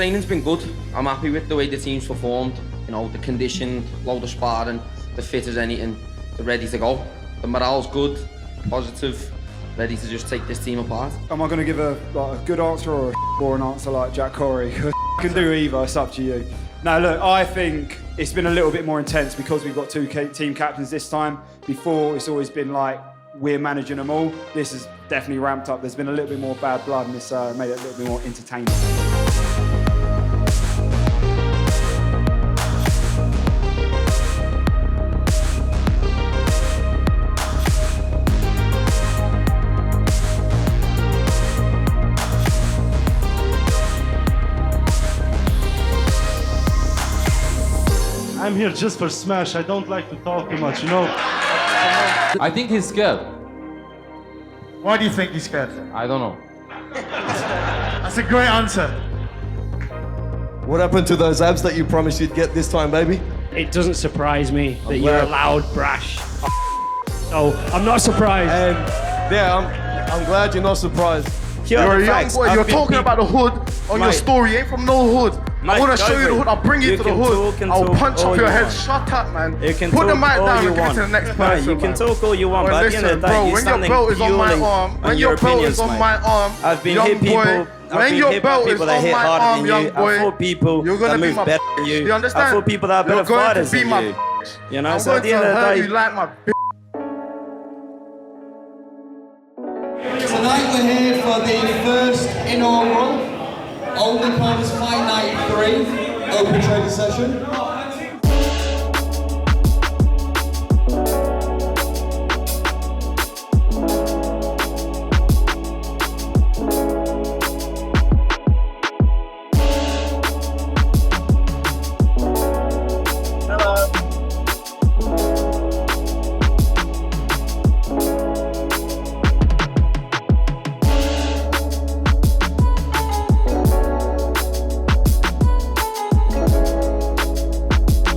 training's been good. I'm happy with the way the team's performed. You know, the condition, load of sparring, the fit as anything, they're ready to go. The morale's good, positive, ready to just take this team apart. Am I going to give a good answer or a boring answer like Jack Corey? I can do either, it's up to you. No, look, I think it's been a little bit more intense because we've got two team captains this time. Before, it's always been like, we're managing them all. This has definitely ramped up. There's been a little bit more bad blood and it's made it a little bit more entertaining. I'm here just for smash. I don't like to talk too much, you know? I think he's scared. Why do you think he's scared? I don't know. That's a great answer. What happened to those abs that you promised you'd get this time, baby? It doesn't surprise me that you're a loud, brash. So I'm not surprised. Yeah, I'm glad you're not surprised. You're a young boy. You're talking about the hood on your story. You ain't from no hood. I want to show you the hood. I'll bring you to the hood. I'll punch off your head. Shut up, man. Put the mic down and give it to the next person. You can talk all you want, but at the end of the day, you're standing purely on your opinions, mate. I've been hit people. I've been hit by people that hit harder than you. I've fought people that move better than you. I've fought people that are better fighters than you. You know, so at the end of the day. Tonight we're here for the first inaugural Onlycomms Fight Night 3 open trading session.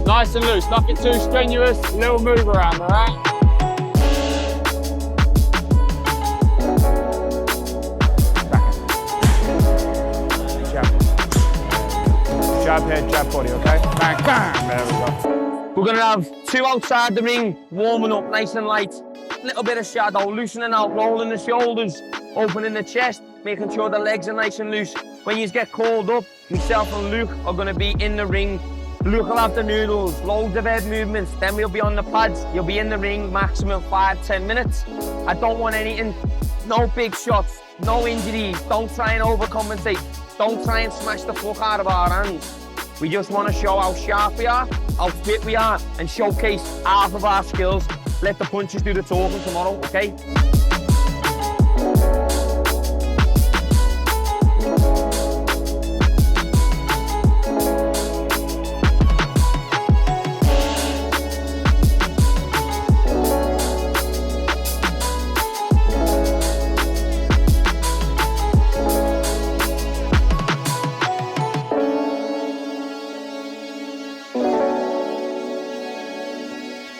Nice and loose, nothing too strenuous, little move around, alright? Jab head, jab body, okay? Bang, bang! There we go. We're gonna have two outside the ring, warming up nice and light. Little bit of shadow, loosening out, rolling the shoulders, opening the chest, making sure the legs are nice and loose. When you get called up, myself and Luke are gonna be in the ring. Luke will have the noodles, loads of head movements, then we'll be on the pads. You'll be in the ring maximum 5-10 minutes. I don't want anything, no big shots, no injuries, don't try and overcompensate, don't try and smash the fuck out of our hands. We just want to show how sharp we are, how fit we are, and showcase half of our skills. Let the punches do the talking tomorrow, okay?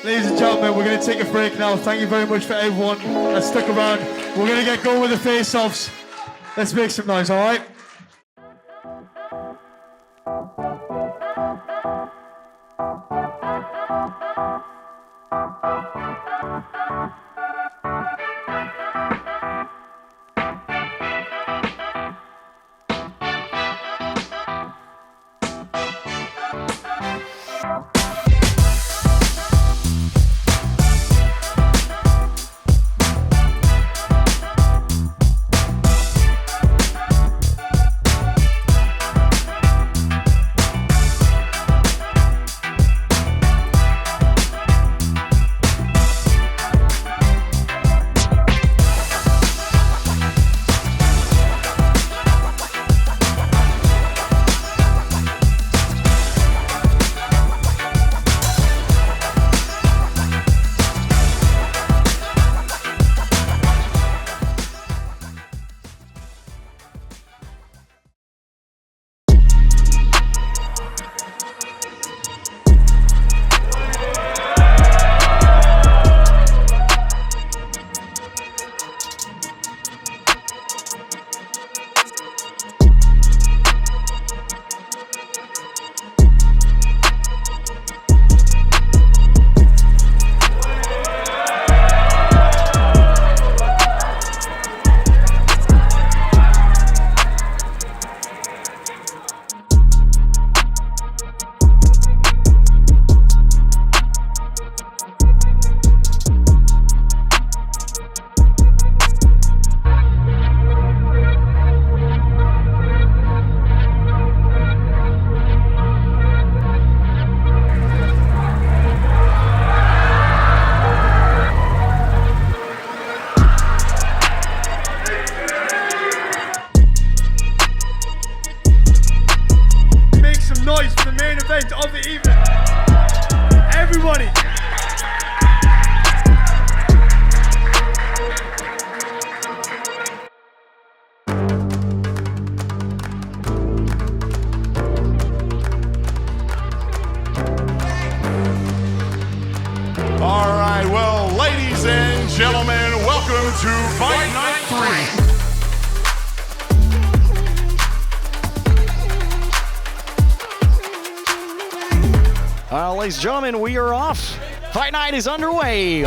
Ladies and gentlemen, we're going to take a break now. Thank you very much for everyone that stuck around. We're going to get going with the face-offs. Let's make some noise, all right? to Fight Night 3. Ladies and gentlemen, we are off. Fight night is underway.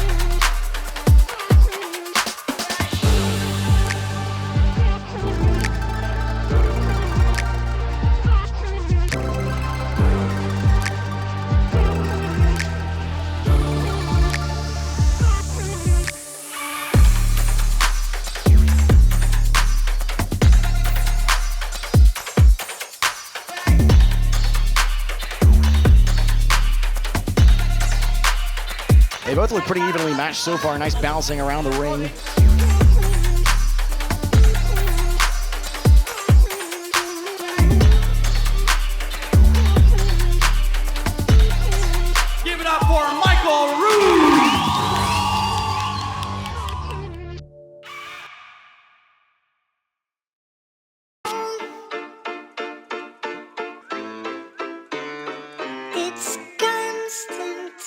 They both look pretty evenly matched so far. Nice bouncing around the ring. Give it up for Michael Roode. It's constant.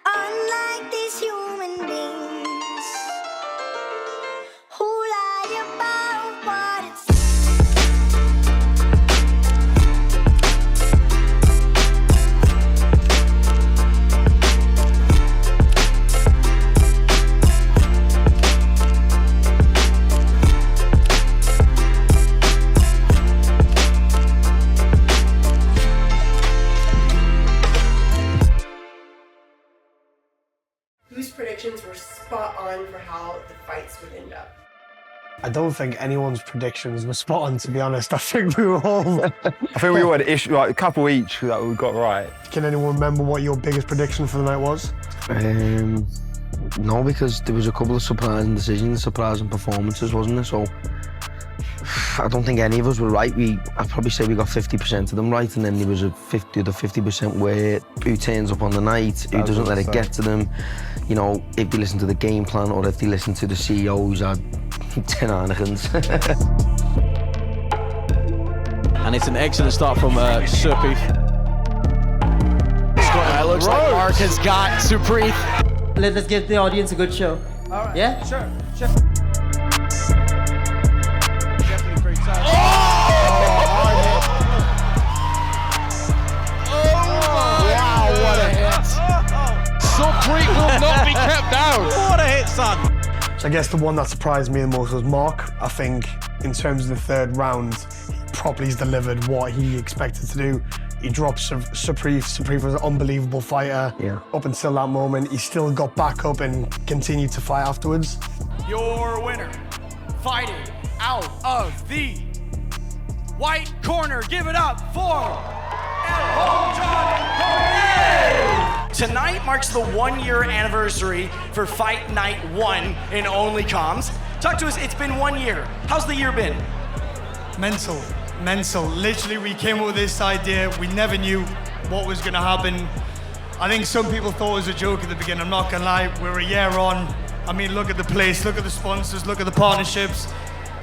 Unlike these human beings who lie about what it's. Whose predictions were spot on for how the fights would end up? I don't think anyone's predictions were spot on, to be honest. I think we were all... I think we all had like a couple each that we got right. Can anyone remember what your biggest prediction for the night was? No, because there was a couple of surprising decisions, surprising performances, wasn't there? So I don't think any of us were right. I'd probably say we got 50% of them right, and then there was the 50% where who turns up on the night, who doesn't let it get to them. You know, if they listen to the game plan or if they listen to the CEO who's had 10 Heinekens. And it's an excellent start from Surpreet. It looks like Mark has got Surpreet. Let's give the audience a good show. All right. Yeah? Sure. Wow, what a hit. Surpreet will not be kept down. What a hit, son. So I guess the one that surprised me the most was Mark. I think in terms of the third round, he probably delivered what he expected to do. He dropped Surpreet. Surpreet was an unbelievable fighter. Yeah. Up until that moment, he still got back up and continued to fight afterwards. Your winner, fighting out of the white corner. Give it up for Tonight marks the 1-year anniversary for Fight Night 1 in Onlycomms. Talk to us, it's been 1 year. How's the year been? Mental. Literally, we came up with this idea. We never knew what was gonna happen. I think some people thought it was a joke at the beginning. I'm not gonna lie, we're a year on. I mean, look at the place, look at the sponsors, look at the partnerships.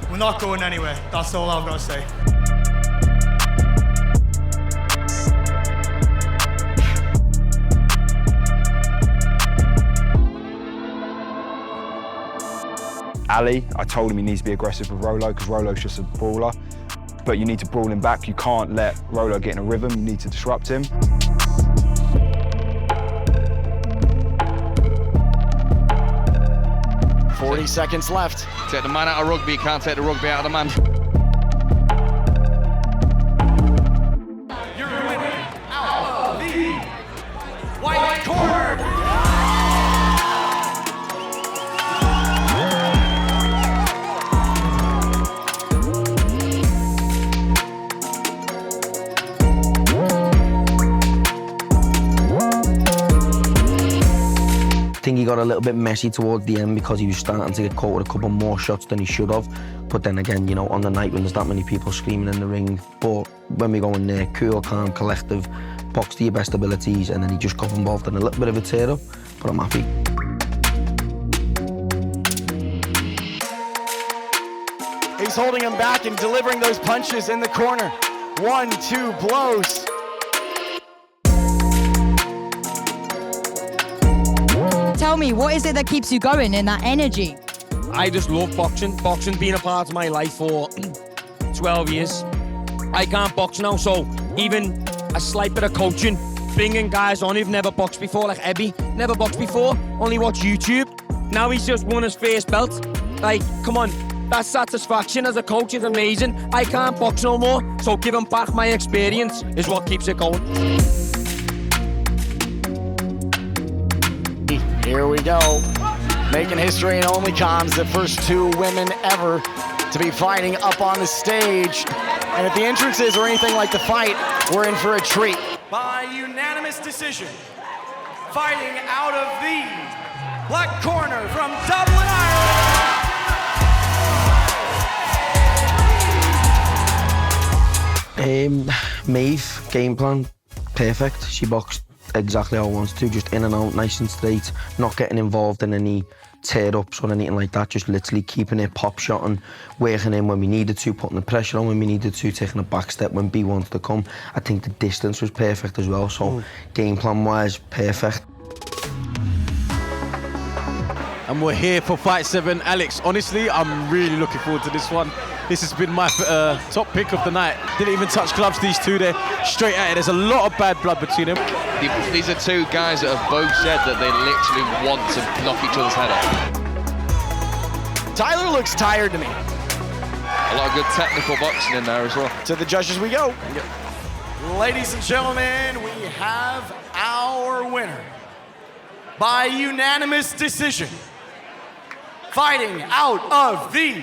We're not going anywhere. That's all I've got to say. Ali, I told him he needs to be aggressive with Rolo because Rolo's just a brawler. But you need to brawl him back. You can't let Rolo get in a rhythm. You need to disrupt him. Forty seconds left. Take the man out of rugby, you can't take the rugby out of the man. Your winner out of the white corner. I think he got a little bit messy towards the end because he was starting to get caught with a couple more shots than he should have. But then again, you know, on the night when there's that many people screaming in the ring, but when we go in there, cool, calm, collective, box to your best abilities, and then he just got involved in a little bit of a tear-up, but I'm happy. He's holding him back and delivering those punches in the corner. 1-2 blows. Tell tell me, what is it that keeps you going in that energy? I just love boxing. Boxing's been a part of my life for 12 years. I can't box now, so even a slight bit of coaching, bringing guys on who've never boxed before, like Ebby, never boxed before, only watch YouTube. Now he's just won his first belt. Like, come on, that satisfaction as a coach is amazing. I can't box no more, so giving back my experience is what keeps it going. Here we go. Making history in Onlycomms, the first 2 women ever to be fighting up on the stage. And if the entrances or anything like the fight, we're in for a treat. By unanimous decision, fighting out of the black corner from Dublin, Ireland. Maeve, game plan, perfect. She boxed exactly how I wanted to, just in and out, nice and straight, not getting involved in any tear-ups or anything like that, just literally keeping it pop shot and working in when we needed to, putting the pressure on when we needed to, taking a back step when B wanted to come. I think the distance was perfect as well, so game plan-wise, perfect. And we're here for Fight 7. Alex, honestly, I'm really looking forward to this one. This has been my top pick of the night. Didn't even touch gloves, these two there, straight at it. There's a lot of bad blood between them. These are 2 guys that have both said that they literally want to knock each other's head off. Tyler looks tired to me. A lot of good technical boxing in there as well. To the judges we go. Ladies and gentlemen, we have our winner by unanimous decision. Fighting out of the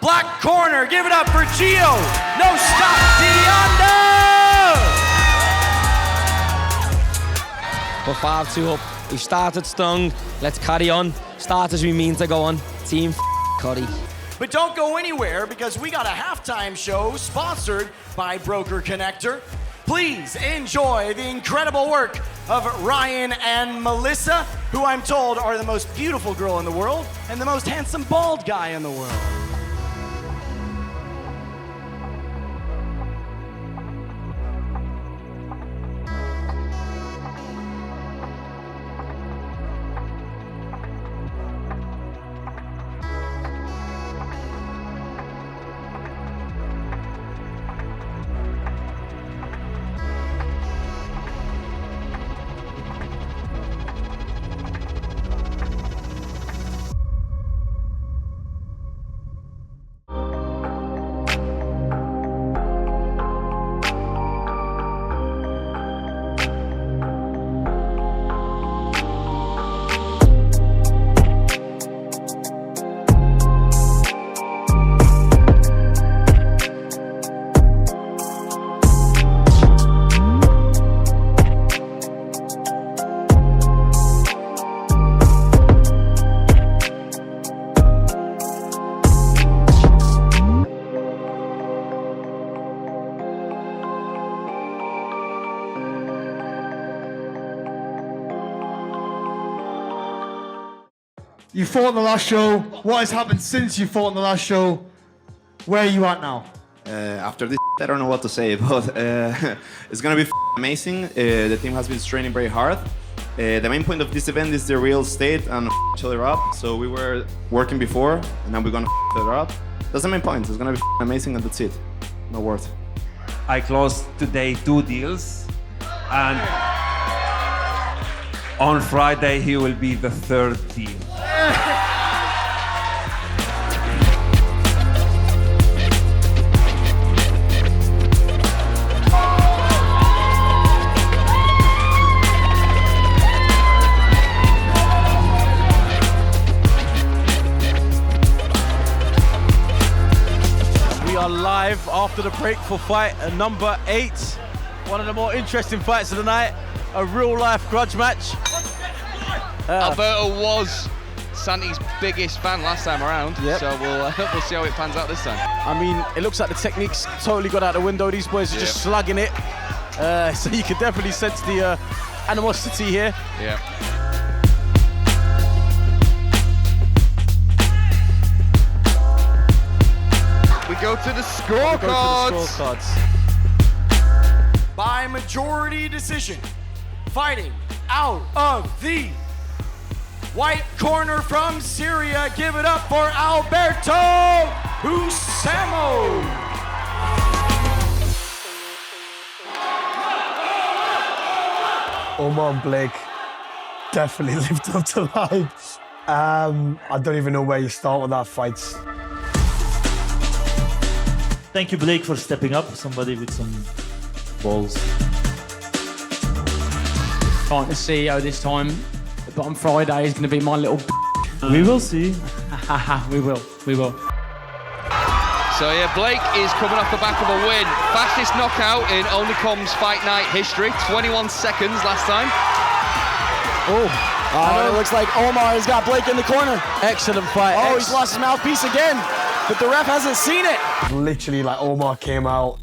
black corner, give it up for Gio. No stop, Deonda! We're 5-2 up. We've started strong. Let's carry on. Start as we mean to go on. Team Cuddy. But don't go anywhere because we got a halftime show sponsored by Broker Connector. Please enjoy the incredible work of Ryan and Melissa, who I'm told are the most beautiful girl in the world and the most handsome bald guy in the world. You fought in the last show. What has happened since you fought in the last show? Where are you at now? After this, I don't know what to say, but it's gonna be amazing. The team has been training very hard. The main point of this event is the real estate and each other up. So we were working before, and now we're gonna each other up. That's the main point. It's gonna be amazing, and that's it. No word. I closed today 2 deals, and on Friday he will be the 3rd deal. We are live after the break for fight number 8. One of the more interesting fights of the night. A real-life grudge match. Alberto was Santi's biggest fan last time around, so we'll see how it pans out this time. I mean, it looks like the technique's totally got out the window. These boys are just slugging it. So you can definitely sense the animosity here. Yeah. We go to the scorecards. By majority decision, fighting out of the White corner from Syria, give it up for Alberto Husamo. Omar and Blake definitely lived up to line. I don't even know where you start with that fight. Thank you, Blake, for stepping up. Somebody with some balls. Trying to see how this time, but on Friday is going to be my little. We will see. we will. So yeah, Blake is coming off the back of a win. Fastest knockout in Onlycomms Fight Night history. 21 seconds last time. It looks like Omar has got Blake in the corner. Excellent fight. Oh, he's lost his mouthpiece again, but the ref hasn't seen it. Literally, like, Omar came out,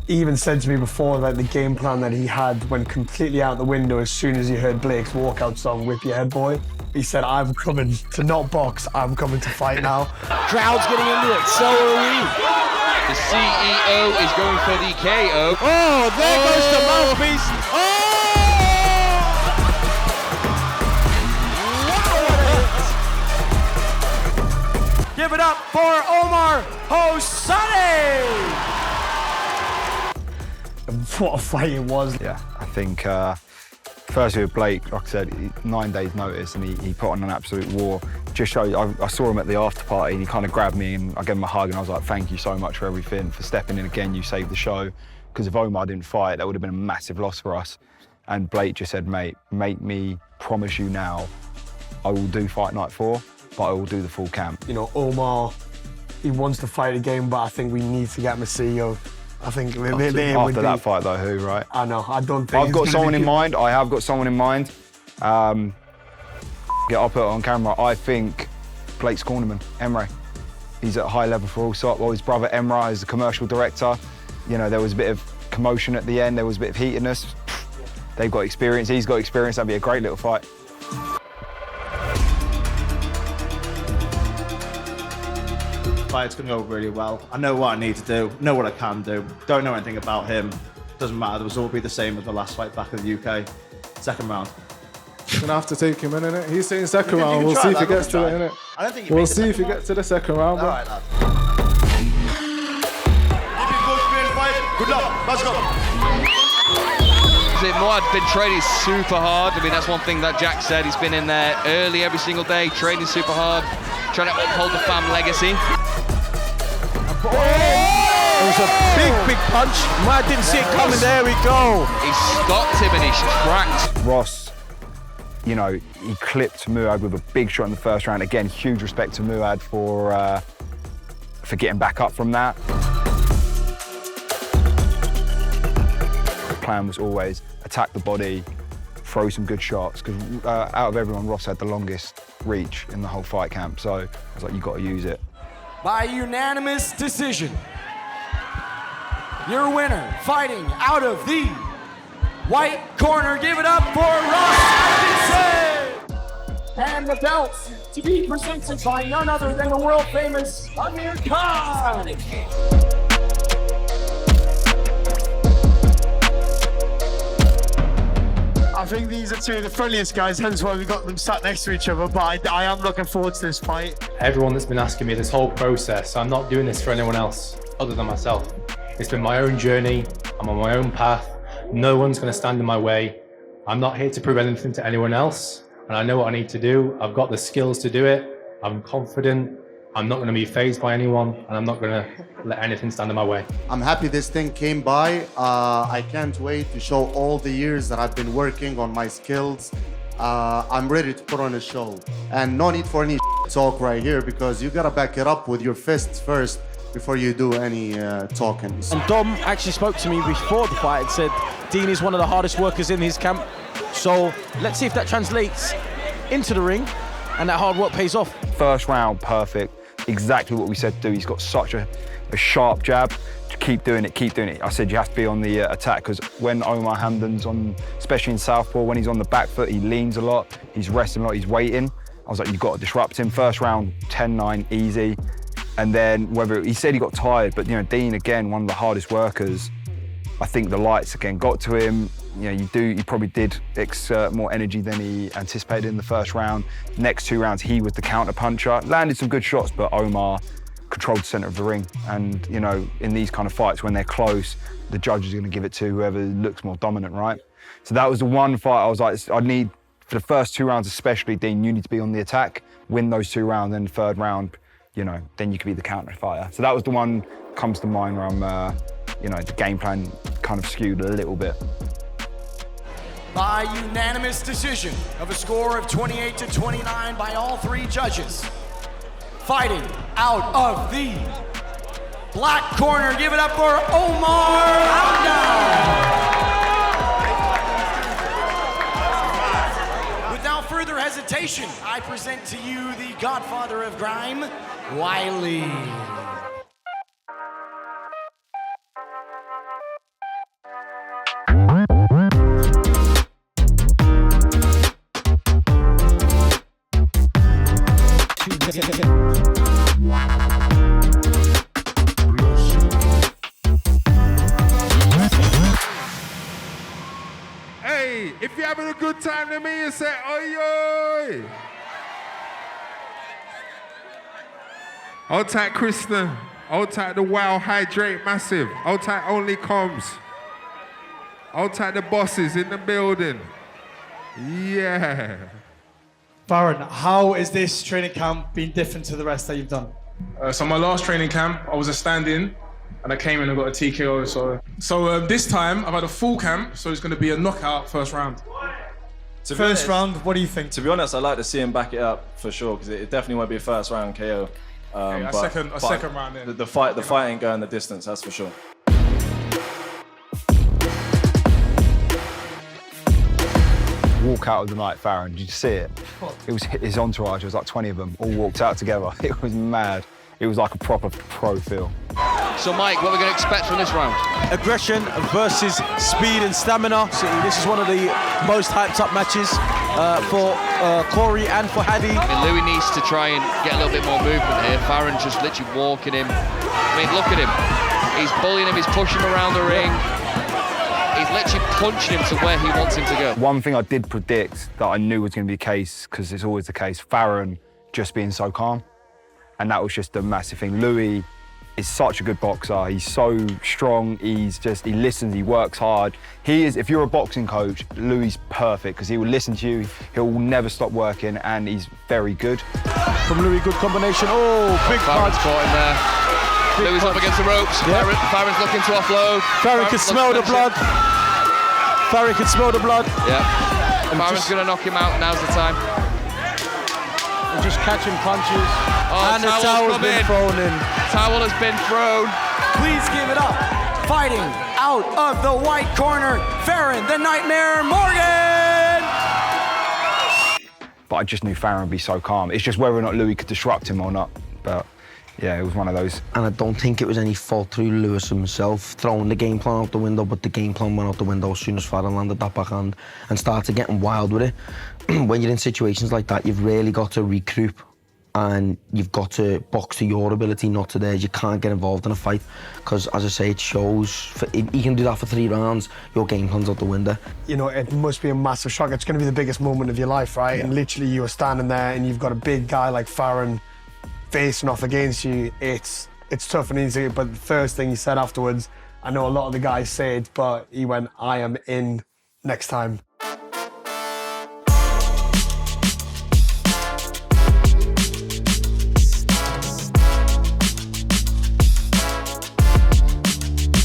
even said to me before that the game plan that he had went completely out the window as soon as he heard Blake's walkout song, Whip Your Head Boy. He said, I'm coming to not box, I'm coming to fight now. Crowd's getting into it, so are we. The CEO is going for the KO. Oh, there goes the mouthpiece. Give it up for Omar Hosani! What a fight it was. Yeah, I think firstly with Blake, like I said, 9 days notice and he put on an absolute war. Just showed, I saw him at the after party and he kind of grabbed me and I gave him a hug and I was like, thank you so much for everything, for stepping in again, you saved the show. Because if Omar didn't fight, that would have been a massive loss for us. And Blake just said, mate, make me promise you now, I will do Fight Night 4, but I will do the full camp. You know, Omar, he wants to fight again, but I think we need to get him a CEO. I think after that fight though, who, right? I know, I don't think I've got someone in mind, I have got someone in mind. I'll put it on camera. I think Blake's cornerman, Emre. He's at a high level for Allsop. Well, his brother Emre is the commercial director. You know, there was a bit of commotion at the end, there was a bit of heatedness. They've got experience, he's got experience, that'd be a great little fight. Fight's gonna go really well. I know what I need to do, know what I can do. Don't know anything about him. Doesn't matter, the result will be the same as the last fight back in the UK. Second round. Gonna have to take him in, innit? He's saying second round, we'll see if he gets to it, innit? I don't think we'll see if he gets to the second round, bro. Alright, lad. Good luck, let's go. Moad's been training super hard. I mean, that's one thing that Jack said. He's been in there early every single day, training super hard, trying to uphold the fam legacy. It was a big punch. Moad didn't see it coming. There we go. He stopped him and he cracked. Ross, you know, he clipped Muad with a big shot in the first round. Again, huge respect to Muad for getting back up from that. The plan was always attack the body, throw some good shots, because out of everyone, Ross had the longest reach in the whole fight camp, so I was like, you got to use it. By unanimous decision, your winner, fighting out of the white corner, give it up for Ross Atkinson! And the belt to be presented by none other than the world-famous Onlycomms! I think these are two of the friendliest guys, hence why we got them sat next to each other, but I am looking forward to this fight. Everyone that's been asking me this whole process, I'm not doing this for anyone else other than myself. It's been my own journey, I'm on my own path, no one's going to stand in my way. I'm not here to prove anything to anyone else, and I know what I need to do. I've got the skills to do it, I'm confident, I'm not going to be fazed by anyone, and I'm not going to let anything stand in my way. I'm happy this thing came by. I can't wait to show all the years that I've been working on my skills. I'm ready to put on a show. And no need for any talk right here, because you got to back it up with your fists first before you do any talking. And Dom actually spoke to me before the fight and said Dean is one of the hardest workers in his camp. So let's see if that translates into the ring and that hard work pays off. First round, perfect. Exactly what we said to do. He's got such a sharp jab. To keep doing it, keep doing it. I said you have to be on the attack, because when Omar Hamdan's on, especially in southpaw, when he's on the back foot, he leans a lot, he's resting a lot, he's waiting. I was like, you've got to disrupt him. First round, 10-9, easy. And then he said he got tired, but you know, Dean, again, one of the hardest workers. I think the lights again got to him. You know, you probably did exert more energy than he anticipated in the first round. Next 2 rounds, he was the counter puncher. Landed some good shots, but Omar controlled the center of the ring. And, you know, in these kind of fights, when they're close, the judge is going to give it to whoever looks more dominant, right? So that was the one fight I was like, I need, for the first 2 rounds especially, Dean, you need to be on the attack, win those 2 rounds, then the third round, you know, then you could be the counter fighter. So that was the one comes to mind where I'm, you know, the game plan kind of skewed a little bit. By unanimous decision of a score of 28-29 by all 3 judges. Fighting out of the black corner, give it up for Omar Alda. Without further hesitation, I present to you the godfather of grime, Wiley. Hey, if you're having a good time, let me you say, oi, oi. Hold tight, Kristen. Hold tight the Wow Hydrate Massive. Hold tight Onlycomms. Hold tight the bosses in the building. Yeah. Baron, how is this training camp been different to the rest that you've done? So my last training camp, I was a stand-in, and I came in and got a TKO. So this time I've had a full camp, so it's going to be a knockout first round. First round, what do you think? To be honest, I'd like to see him back it up for sure, because it definitely won't be a first round KO. A second round in. The fight ain't going the distance, that's for sure. Walk out of the night, Farron, did you see it? It was his entourage, it was like 20 of them, all walked out together. It was mad. It was like a proper pro feel. So Mike, what are we going to expect from this round? Aggression versus speed and stamina. So this is one of the most hyped up matches for Corey and for Hadi. I mean, Louis needs to try and get a little bit more movement here. Farron's just literally walking him. I mean, look at him. He's bullying him, he's pushing him around the ring. He's literally punching him to where he wants him to go. One thing I did predict that I knew was going to be the case, because it's always the case, Farron just being so calm. And that was just a massive thing. Louis is such a good boxer. He's so strong. He listens, he works hard. He is, if you're a boxing coach, Louis perfect, because he will listen to you. He'll never stop working, and he's very good. From Louis, good combination. Oh, big punch. Farron's caught him there. Louis up against the ropes. Yep. Farron's looking to offload. Farron can smell the blood. Farron can smell the blood. Yeah. Farron's going to knock him out. Now's the time. And just catching punches. Oh, and the towel's been thrown in. Towel has been thrown. Please give it up. Fighting out of the white corner, Farron the Nightmare Morgan. But I just knew Farron would be so calm. It's just whether or not Louis could disrupt him or not. But yeah, it was one of those. And I don't think it was any fault through Lewis himself throwing the game plan out the window, but the game plan went out the window as soon as Farron landed that backhand and started getting wild with it. When you're in situations like that, you've really got to regroup and you've got to box to your ability, not to theirs. You can't get involved in a fight because, as I say, it shows. You can do that for 3 rounds, your game plan's out the window. You know, it must be a massive shock. It's going to be the biggest moment of your life, right? Yeah. And literally you are standing there and you've got a big guy like Farron facing off against you. It's tough and easy, but the first thing he said afterwards, I know a lot of the guys say it, but he went, I am in next time.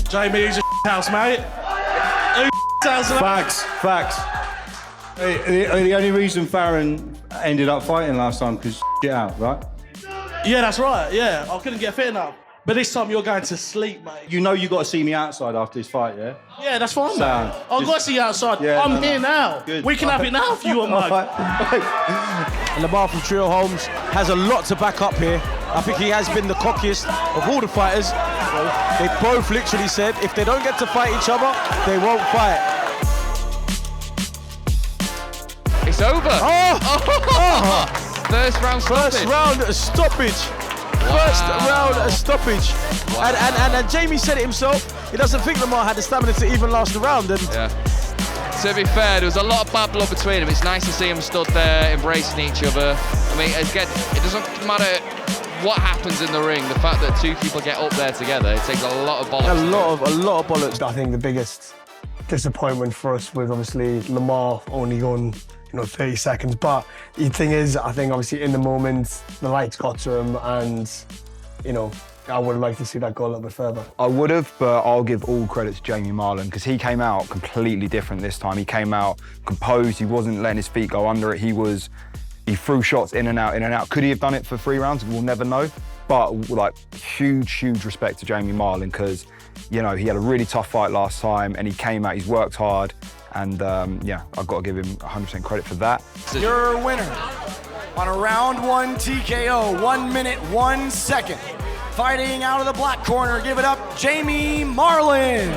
Jamie's a house, mate. Facts. Hey, the only reason Farron ended up fighting last time because shit out, right? Yeah, that's right. Yeah, I couldn't get fit enough. But this time you're going to sleep, mate. You know you got to see me outside after this fight, yeah? Yeah, that's fine, Sound. mate. I've got to see you outside. Yeah, I'm here now. Good. We can have it now if you want, mate. And Lamar from Trio Holmes has a lot to back up here. I think he has been the cockiest of all the fighters. They both literally said if they don't get to fight each other, they won't fight. It's over. First round stoppage. First round stoppage. Wow. First round stoppage. Wow. And Jamie said it himself. He doesn't think Lamar had the stamina to even last a round. And To be fair, there was a lot of bad blood between them. It's nice to see them stood there embracing each other. I mean, again, it doesn't matter what happens in the ring. The fact that two people get up there together, it takes a lot of bollocks. A lot of bollocks. I think the biggest disappointment for us was obviously Lamar only going 30 seconds. But the thing is, I think obviously in the moment, the lights got to him and, I would have liked to see that go a little bit further. I would have, but I'll give all credit to Jamie Marlin because he came out completely different this time. He came out composed. He wasn't letting his feet go under it. He threw shots in and out, in and out. Could he have done it for 3 rounds? We'll never know. But huge respect to Jamie Marlin because, he had a really tough fight last time and he came out, he's worked hard. And I've got to give him 100% credit for that. Your winner on a round 1 TKO, 1 minute, 1 second. Fighting out of the black corner, give it up, Jamie Marlin.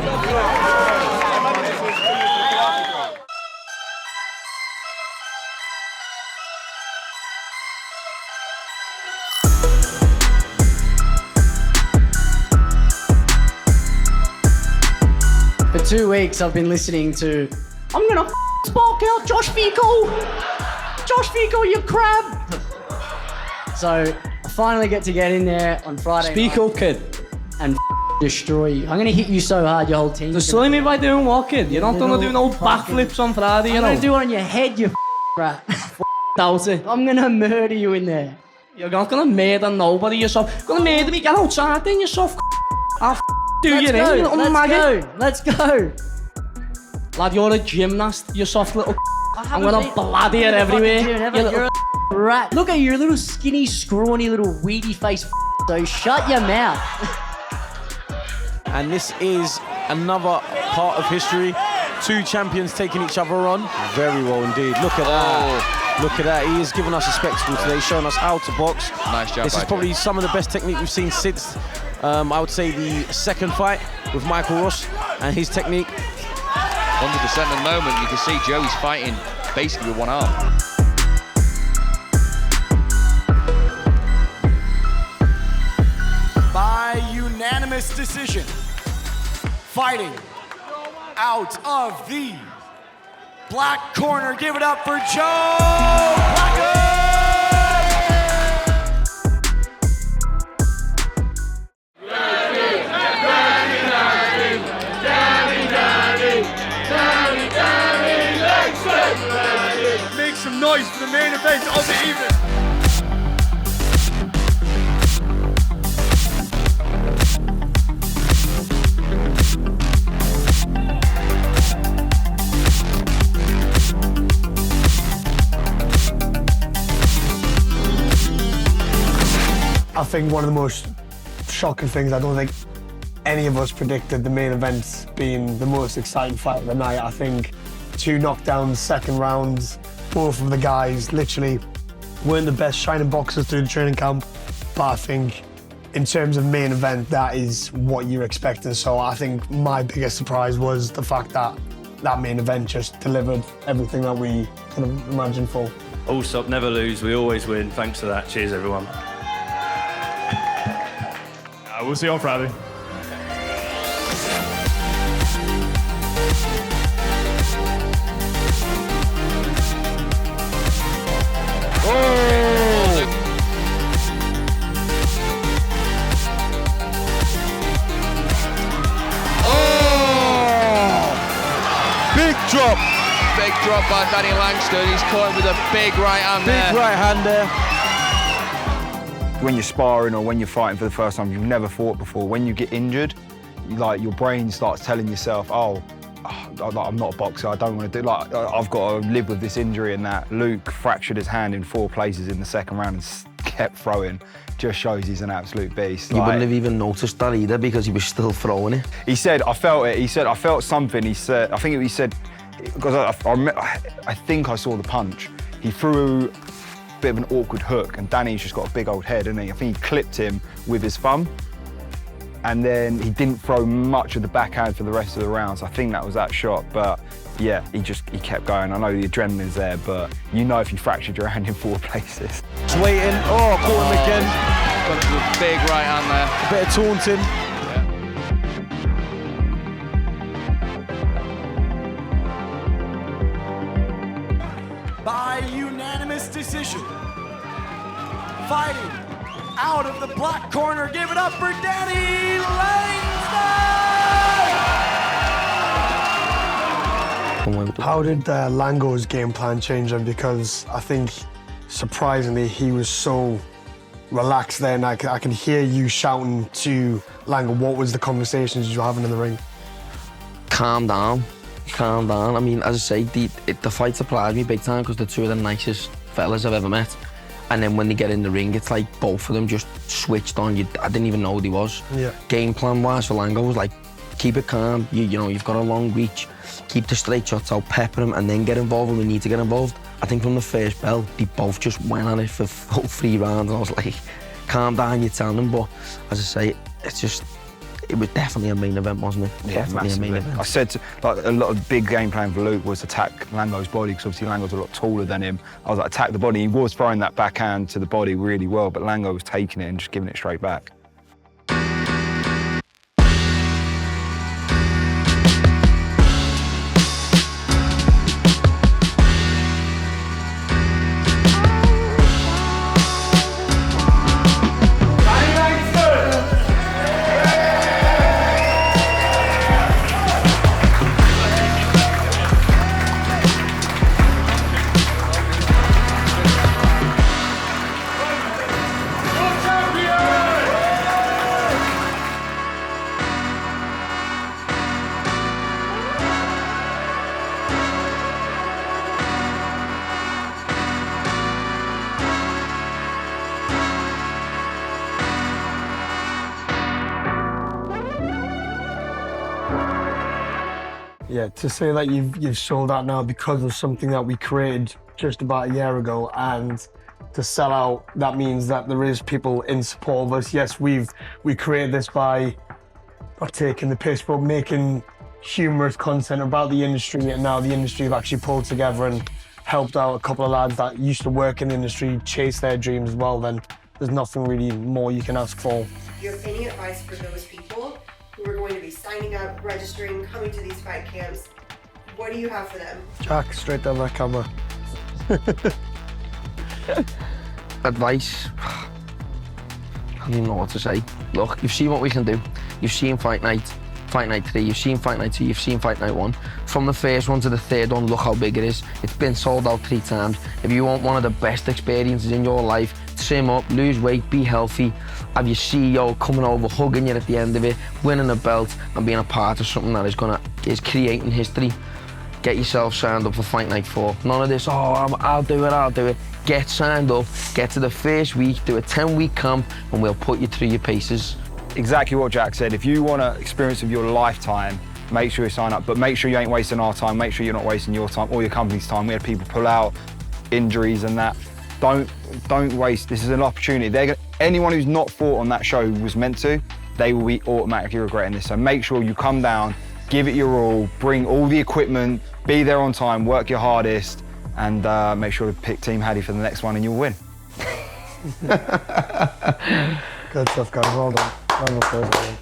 For 2 weeks, I've been listening to, I'm gonna spark out Josh Fico. Josh Fico, you crab. So I finally get in there on Friday Speak night up, kid. and destroy you. I'm gonna hit you so hard, your whole team. Destroy me by doing what, kid? You're not gonna do no backflips on Friday, I'm gonna do it on your head, you rat. Doubt it. I'm gonna murder you in there. You're not gonna murder nobody yourself. You're gonna murder me, get outside then yourself. I'll do you in, you little maggot. Let's go. Lad, you're a gymnast, you soft little I'm gonna bladder you everywhere. You're a rat. Look at your little skinny, scrawny, little weedy face. So shut your mouth. And this is another part of history. 2 champions taking each other on. Very well indeed. Look at that. Look at that. He has given us a spectacle today, showing us how to box. Nice job. This is probably some of the best technique we've seen since, I would say, the second fight with Michael Ross and his technique. 100% at the moment, you can see Joey's fighting basically with one arm. By unanimous decision, fighting out of the black corner, give it up for Joe Blacker! Make some noise for the main event of the evening. I think one of the most shocking things, I don't think any of us predicted the main event being the most exciting fight of the night. I think 2 knockdowns, second rounds, both of the guys literally weren't the best shining boxers through the training camp. But I think in terms of main event, that is what you're expecting. So I think my biggest surprise was the fact that that main event just delivered everything that we could have imagined for. All stop, never lose. We always win. Thanks for that. Cheers, everyone. We'll see you on Friday. Big drop. Big drop by Danny Langston. He's caught him with a big right hand there. Big right hand there. When you're sparring or when you're fighting for the first time, you've never fought before. When you get injured, your brain starts telling yourself, I'm not a boxer, I don't want to do, I've got to live with this injury and that. Luke fractured his hand in 4 places in the second round and kept throwing. Just shows he's an absolute beast. You wouldn't have even noticed that either because he was still throwing it. He said, I felt it. He said, I felt something. He said, because I think I saw the punch. He threw a bit of an awkward hook and Danny's just got a big old head, hasn't he? I think he clipped him with his thumb. And then he didn't throw much of the backhand for the rest of the rounds. I think that was that shot, but yeah, he kept going. I know the adrenaline's there, but you know if you fractured your hand in 4 places. Just waiting, caught him again. Got a big right hand there. A bit of taunting. Fighting out of the black corner, give it up for Danny Langston! How did Lango's game plan change then? Because I think, surprisingly, he was so relaxed then. I can hear you shouting to Lango. What was the conversations you were having in the ring? Calm down. Calm down. I mean, as I say, the fight surprised me big time because they're two of the nicest fellas I've ever met. And then when they get in the ring, it's like both of them just switched on. I didn't even know what he was. Yeah. Game plan-wise for Lango was like, keep it calm. You know, you've got a long reach. Keep the straight shots out, pepper him, and then get involved when we need to get involved. I think from the first bell, they both just went on it for full 3 rounds. And I was like, calm down, you're telling them. But as I say, it was definitely a main event, wasn't it? Yeah, Definitely massively. a main event. I said, like, a lot of big game plan for Luke was attack Lango's body, because obviously Lango's a lot taller than him. I was like, attack the body. He was throwing that backhand to the body really well, but Lango was taking it and just giving it straight back. Yeah, to say that you've sold out now because of something that we created just about a year ago, and to sell out, that means that there is people in support of us. Yes, we created this by not taking the piss, but making humorous content about the industry, and now the industry have actually pulled together and helped out a couple of lads that used to work in the industry chase their dreams as well. Then there's nothing really more you can ask for. Do you have any advice for those people who are going to be signing up, registering, coming to these fight camps? What do you have for them? Jack, straight down that camera. Advice? I don't even know what to say. Look, you've seen what we can do. You've seen Fight Night 3, you've seen Fight Night 2, you've seen Fight Night 1. From the first one to the third one, look how big it is. It's been sold out 3 times. If you want one of the best experiences in your life, trim up, lose weight, be healthy, have your CEO coming over, hugging you at the end of it, winning a belt and being a part of something that is creating history. Get yourself signed up for Fight Night 4. None of this, oh, I'll do it. Get signed up, get to the first week, do a 10-week camp, and we'll put you through your paces. Exactly what Jack said. If you want an experience of your lifetime, make sure you sign up, but make sure you ain't wasting our time, make sure you're not wasting your time or your company's time. We had people pull out, injuries and that. Don't waste, this is an opportunity. Anyone who's not fought on that show who was meant to, they will be automatically regretting this. So make sure you come down, give it your all, bring all the equipment, be there on time, work your hardest, and make sure to pick Team Haddy for the next one and you'll win. Good stuff, guys. Well done. Round of applause, everyone.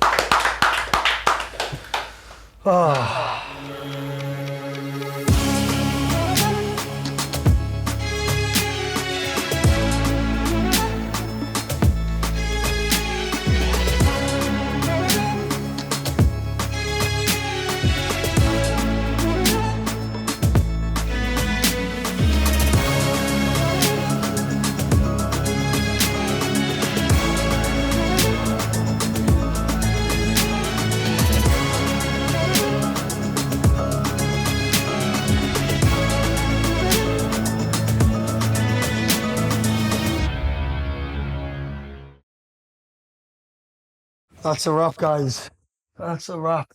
Oh. That's a wrap, guys. That's a wrap.